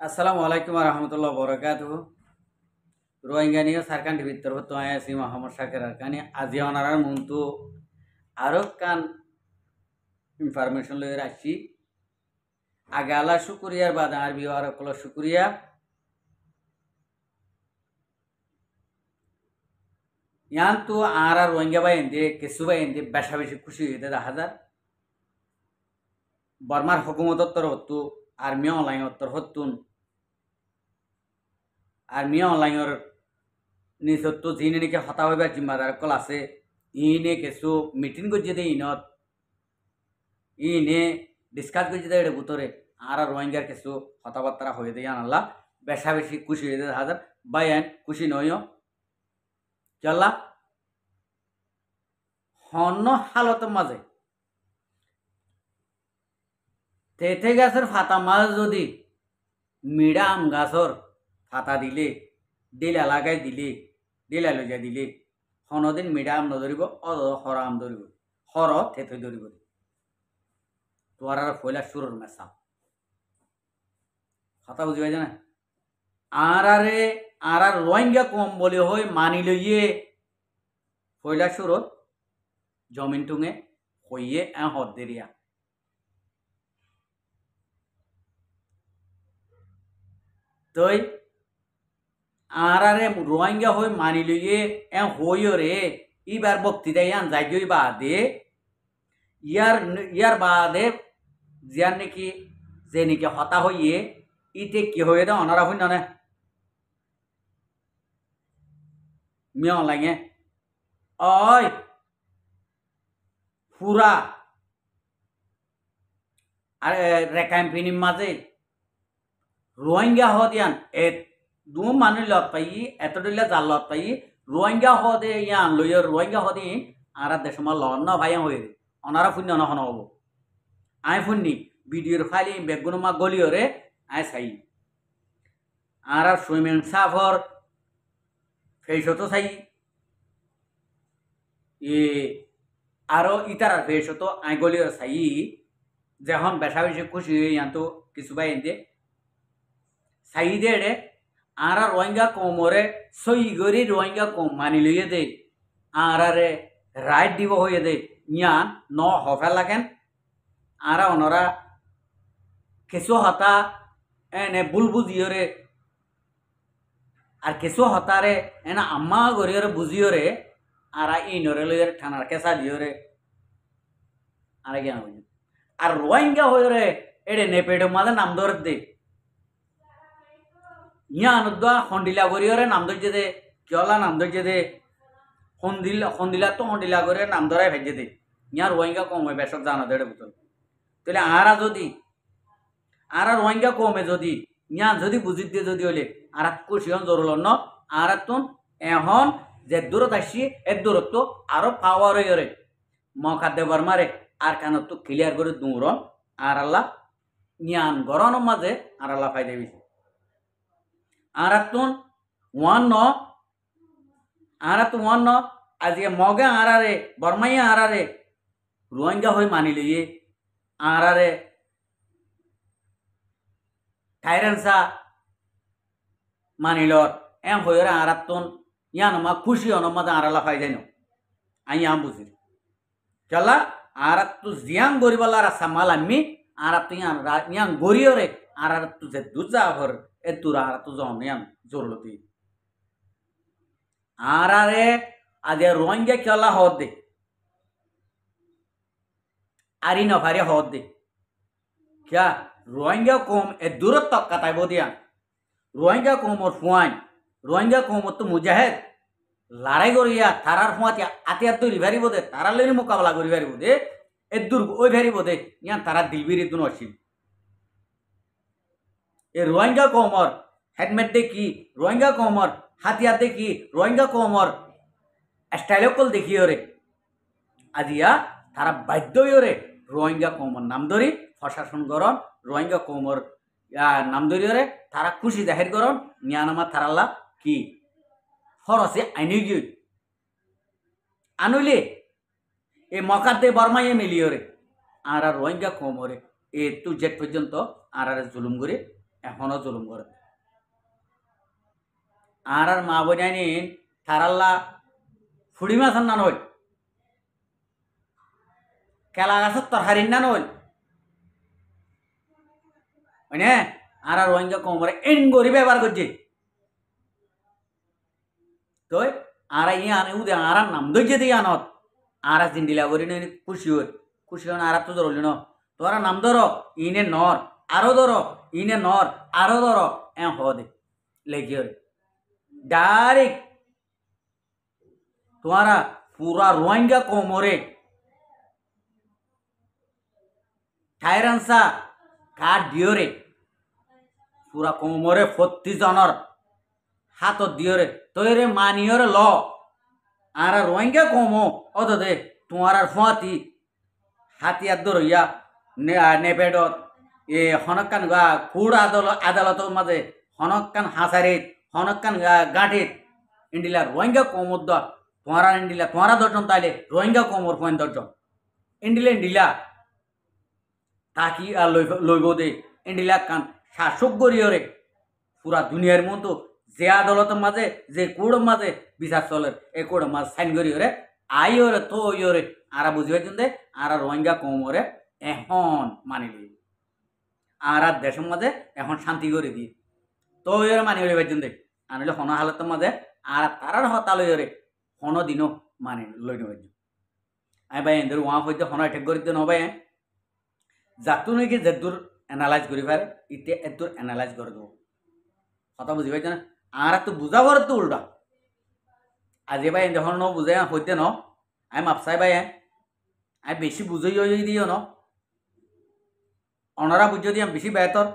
আসসালামু আলাইকুম রহমতুল্লাহ বরকাতুহ রোহিঙ্গা নিয়ে সারকান ভিতর হতো আয়াসি মোহাম্মদ শাকির আরকানি আজি অনারার মন্তু আরো কান ইনফরমেশন লয়ে রাখছি আগে আল্লাহ শুকুরিয়ার বাদ আর বিও আর কল শুকুরিয়া ইয়ান তো আর রোহিঙ্গা বাই এন্দে কেসু বাই এন্দে বেশা বেশি খুশি হইতে দেখা যায় বর্মার হুকুমতর হতো আর্মি অনলাইন হতুন আর্মি অনলাইনের নিজত্ব যিনি নাকি হতা হইবার জিম্মাদার কল আছে ইনে কিছু মিটিং করছে দে ইনত ইনে ডিসকাস করছে দে ভিতরে আর রোহিঙ্গার কিছু কথাবার্তা হয়ে দেয় আনাল্লাহ বেশা বেশি খুশি হয়ে দেয় হাজার বাইন খুশি নয় চল্লা হন্য হালতের মাঝে তেথে গাছের ফাতা মাছ যদি মিডা আম গাছর ফাতা দিলে ডিলা লাগাই দিলে ডিলা লইয়া দিলে হনদিন মিডা আম নধরিব হর আম ধরিব হর থেথে ধরিব তোর আর ফয়লা সুরর মেসা কথা বুঝি পাইছে না আর রোহিঙ্গা কম বলে হই মানি লইয়ে ফয়লা সুরত জমিন টুঙে হইয়ে হদ দেরিয়া তই আরে রোহিঙ্গা হই মানি লইয়ে হইও রে ইবার বক্তৃতা ইয়ান যাই বাদে ইয়ার বাদে জিয়ার নাকি যে নাকি হতা হইয়ে ইতে কি হয়ে দেয় অনারা হই না মিয়া লাগে অয় পুরা আর রেকাম্পিনির মাঝে রোহিঙ্গা হদিয়ান এ দু মানুষ লত পাই এত দিলে জাল লত পাই রোহিঙ্গা হদে ইয়ান লইয় রোহিঙ্গা হদি আর দেশ মা লন না ভাই হয়ে অনারা শূন্য নহন হব আই শুনি ভিডিওর ফাইলি বেগুন মা গলিয়রে আই চাই আর সুইমিং সাফর ফেসতো চাই ই আরো ইতার ফেসতো আই গলিয়র চাই যখন বেশা বেশি খুশি হয়ে ইয়াতো কিছু ভাই এনতে চাই দে রে আর রোহিঙ্গা কমরে সই গরি রোহিঙ্গা কম মানি লইয়ে দে আরে রাইট দিব হয়ে দে ইয়ান ন হফে লাগেন আর অনরা কিছু হতা এনে বুল বুঝিওরে আর কিছু হতারে এনে আম্মা গরিয়রে বুঝিওরে আর ইনরে লইরে ঠানার কেসা দিওরে আর জ্ঞান হইল আর রোহিঙ্গা হইরে এড়ে নেপেড়ে মাঝে নাম ধরে দে ইয়ানুদ্দা হন্ডিলা গরিয়রে নাম ধরছে দে কিয়লা নাম ধরছে দে হন্দিলা তো হন্ডিলা করে নাম ধরাই ভেজে দে ইয়ার রোহিঙ্গা কম হয় বেশক জানা দেড়ে বুতল তাহলে আর রোহিঙ্গা কমে যদি ইয়া যদি বুঝি দিয়ে যদি হলে আর কুশিয়ন জরুল ন আর তুন এখন যে দূরত আসি এর দূরত্ব আরো পাওয়ার হয়ে মখাদ্দে বর্মারে আর কানত তো ক্লিয়ার করে দৌড়ন আর আল্লাহ ইয়ান গরনের মাঝে আর আল্লাহ ফায়দা বেশি আর তুন ওয়ান ন আজকে মগে আরারে বর্মাইয়া আরারে রোহিঙ্গা হয়ে মানি লইয়ে আরারে থাইরেন্সা মানিলর হয়ে আরাতন ইয়ান মা খুশি অনমাদে আরালা ফাইদাই ন আই বুঝি চলা আর তু জিয়াং গরিবালা রাস্তা মাল আমি আর তু ইয়াং গরিয়রে আর তু যে দুজা হর এ তুরা আর তু জন ইয়ান জরুলতি আরে আজে রোহিঙ্গা খেলা হদ দে আরি নফারে হদ দে क्या रोहिंग्या कौम ए दूरत तक कताइब दिया रोहिंग्या कौम और फुआन रोहिंग्या कौम तो मुजाहिद लड़ाई करिया थारार फुआत आते आते रिभारी बोदे तारा लेनी मुकाबला करिभारी बोदे ए दूर ओई भारी बोदे यान तारा दिलबिरी दुन असिल ए रोहिंग्या कौम और हेडमेट दे की रोहिंग्या कौम और हाथियार दे की रोहिंग्या कौम और स्टाइलकल देखियो रे आदिया तारा बाध्य रे रोहिंग्या कौम नाम धरी प्रशासन गरन रोहिंग्या कौमर नाम धरिए तारा खुशी जाहिर करन नियानामा थाराल्ला कि फरसे आईनी गई आनुले ए मकाते बर्माइए मिलियो रे আর রোহিঙ্গা কমরে এ টু জেড পর্যন্ত আর জুলুম করে এখনো জুলুম করে আর মা বোনাইনি তারাল্লা ফুড়ি মাছ না নই কেলা গাছের তরহারির না নই মানে আর রোহিঙ্গা কোমরে এন গরি ব্যবহার করছে তো আর আনে উদে আর নাম দইছে দিয়ে আনত আর জিন্দিলা করি নই খুশি হন আর তো ধরলি ন তোরা নাম ধরো ইনে নর আরো ধরো ইনে নর আরো ধরো দে লেগে ডাইরেক্ট তোমারা পুরা রোহিঙ্গা কোমরে ঠাইরানসা কাঠ দিয়রে পুরা কোমরে 40 জনের হাতত দিয়রে তৈরে মানিয়রে ল আর রোহিঙ্গা কমো অত দে তোমার আর ফুয়াতি হাতিয়ার দরইয়া নেপেডত হনকান কুড় আদালতের মাঝে হনকান হাসারিত হনকান গাঁঠিত ইন্ডিলা রোহিঙ্গা কমর দ তোমারা ইন্ডিলা তোমারা দর্জন তাইলে রোহিঙ্গা কমর ফোন দর্জন ইন্ডিলা তাকি আর লইব দে ইন্ডিলা কান শাসক গরিয়রে পুরা দুনিয়ার মতো যে আদালতের মাঝে যে কোড়ের মাঝে বিচার চলে এই কোড়ের মাঝে সাইন করিয়রে আইরে তো ইয়রে আর বুঝিবে দে আর রোহিঙ্গা কমরে এখন মানি লই আর দেশের মাঝে এখন শান্তি করে দিই তো ইয়রে মানি লইবার দে আনলে হন হালতের মাঝে আর তারার হতা লইরে হন দিনও মানি লই নেবার আই ভাই এদের ওয়া হইতে হন এটেক করে দিতে নবাই যাতো নাকি যে দূর এনালাইজ করি পারে ইতে এদূর এনালাইজ করে দেবো কথা বুঝি পাইছে না আর তো বুঝাবার তো উল্টা আজি ভাই যখন ন বুঝাই হইতে ন আমি মাপসাই ভাই আমি বেশি বুঝাই দিও ন অনরা বুঝিয়ে দিয়াম বেশি বেতর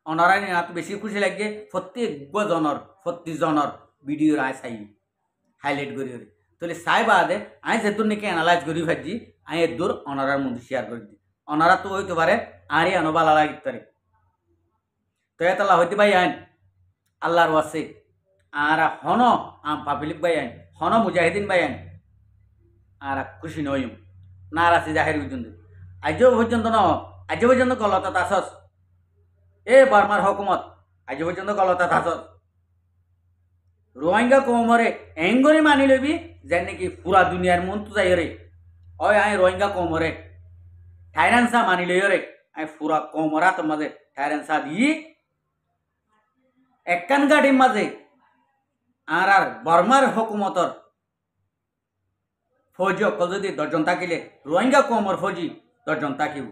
অনরা বেশি খুশি লাগে প্রত্যেক জনের ভিডিও আয় চাই হাইলাইট করি তাহলে চাই বাদে আমি যেহেতু নাকি এনালাইজ করি ভাবছি আমি এদূর অনরার মধ্যে শেয়ার করে দিই অনারা তো হইতে পারে আরে আনো বালা লাগিতে পারে তো এতলা হইতে ভাই আইন আল্লাহর ওয়াসে আর হন পাবলিক ভাই আইন হন মুজাহিদিন ভাই আইন আর খুশি নইম না আছে জাহের পর্যন্ত আজও পর্যন্ত গলতা তাসস এ বার্মার হকুমত আজও পর্যন্ত গলতা তাসস রোহিঙ্গা কোমরে এঙ্গরি মানি লবি যে নাকি পুরা দুনিয়ার মন তো যাই রে ওই আই রোহিঙ্গা কোমরে ঠাইরানসা মানি লইরে আই পুরা কোমরাত মাঝে ঠাইরানসা দি একখান গাড়ির মাঝে আর বর্মার হকুমতর ফৌজি অকল যদি 10 জন থাকিলে রোহিঙ্গা কোমর ফৌজি 10 জন থাকিব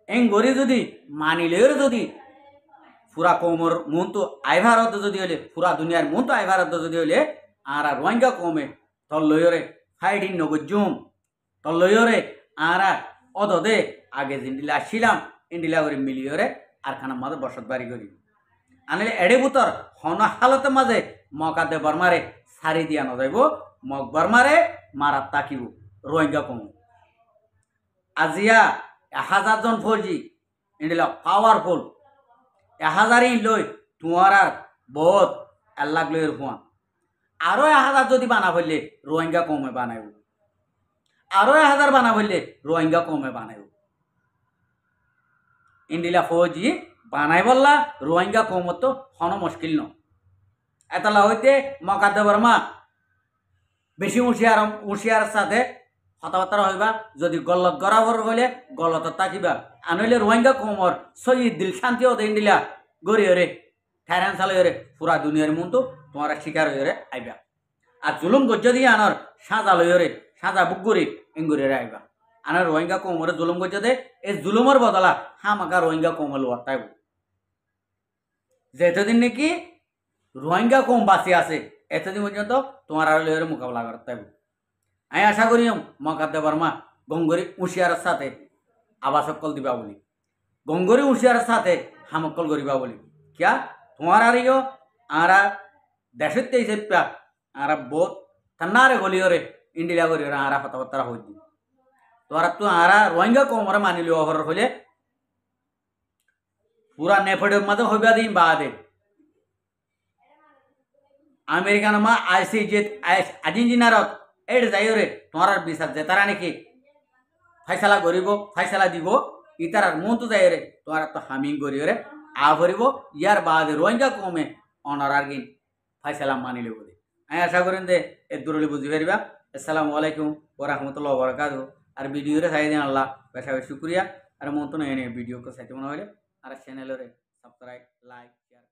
এং গরি যদি মানি লইরে যদি পুরা কোমর মন তো আই ভারত যদি হলে পুরা দুনিয়ার মন তো আই ভারত যদি হলে আর রোহিঙ্গা কমে তল লইরে ফাইটিং নগজুম তল লইরে আর দে আগে জিন্দিলা আসছিলাম ইন্ডিলা করে মিলিয়রে আর খানা মাঝে বসত বাড়ি করি আনলে এড়ে বুতর হন হালতের মাঝে মকাদে বর্মারে সারি দিয়া নযাইব মগ বর্মারে মারা তাকিব রোহিঙ্গা কম আজিয়া 1000 জন ফৌজি ইন্ডিলা পাওয়ারফুল 1000ই লই তোমার আর বহুত আল্লাহ লইয়ের হুয়া আরো 1000 যদি বানা ফেললে রোহিঙ্গা কমে বানাইব আরো 1000 বানা বললে রোহিঙ্গা কমে বানাইব ইন্ডিলা ফৌজি বানাই বললা রোহিঙ্গা কম তো হন মুশকিল ন এতলা হইতে মকাদ্দে বর্মা বেশি হুঁশিয়ার সাথে কথাবার্তা হইবা যদি গলত গড়াবর হইলে গলত তাকিবা আনইলে রোহিঙ্গা কমর সৈয়দ দিল শান্তি হতে ইন্ডিলা গড়ি হরে ঠাইরান চালে হরে পুরা দুনিয়ার মন তো তোমার শিকার হয়ে আইবা আর জুলুম গজ্জ দিয়ে আনার সাজা লই হরে সাজা বুকগুড়ি এঙ্গুরে আইবা আনার রোহিঙ্গা কোমরে জুলুম করছে দে এই জুলুমের বদলা হামাকা রোহিঙ্গা কোমল ওয়ার্তাইব যে এতদিন নাকি রোহিঙ্গা কম বাঁচি আছে এতদিন পর্যন্ত তোমার আর লইয়ের মোকাবিলা করতাইব আমি আশা করি মকাদ্দে বর্মা গঙ্গরি হুঁশিয়ারের সাথে আবাসকল দিবা বলি গঙ্গরি হুঁশিয়ারের সাথে হামকল করিবা বলি কিয়া তোমার আর আরা দেশের তেইশে প্যা আরা বহুত ঠান্ডারে গলিওরে ইন্ডিয়া করি আরা কথাবার্তা হই দি তোরা তো আরা রোহিঙ্গা কমরে মানি লিও হর হলে পুরা নেফেডের মাঝে হইবা দিন বাদে আমেরিকান মা আইসিজে আর্জেন্টিনারত এড যাইরে তোমার বিচার যে তারা নাকি ফাইসালা করিব ফাইসালা দিব ইতার মন তো যাইরে তোমার তো হামিং করিরে আফরিব ইয়ার বাদে রোহিঙ্গা কমে অনারার গিন ফাইসালা মানিলে বলে আমি আশা করেন যে এর দূরলি বুঝি পারিবা। আসসালামু আলাইকুম ওয়া রাহমাতুল্লাহি ওয়া বারাকাতুহু। আর ভিডিওরে সাই দেন আল্লাহ বেশা বেশি শুকরিয়া। আর মন তো নেই ভিডিও को সাইতে মনে হইলে আর চ্যানেলরে সাবস্ক্রাইব লাইক শেয়ার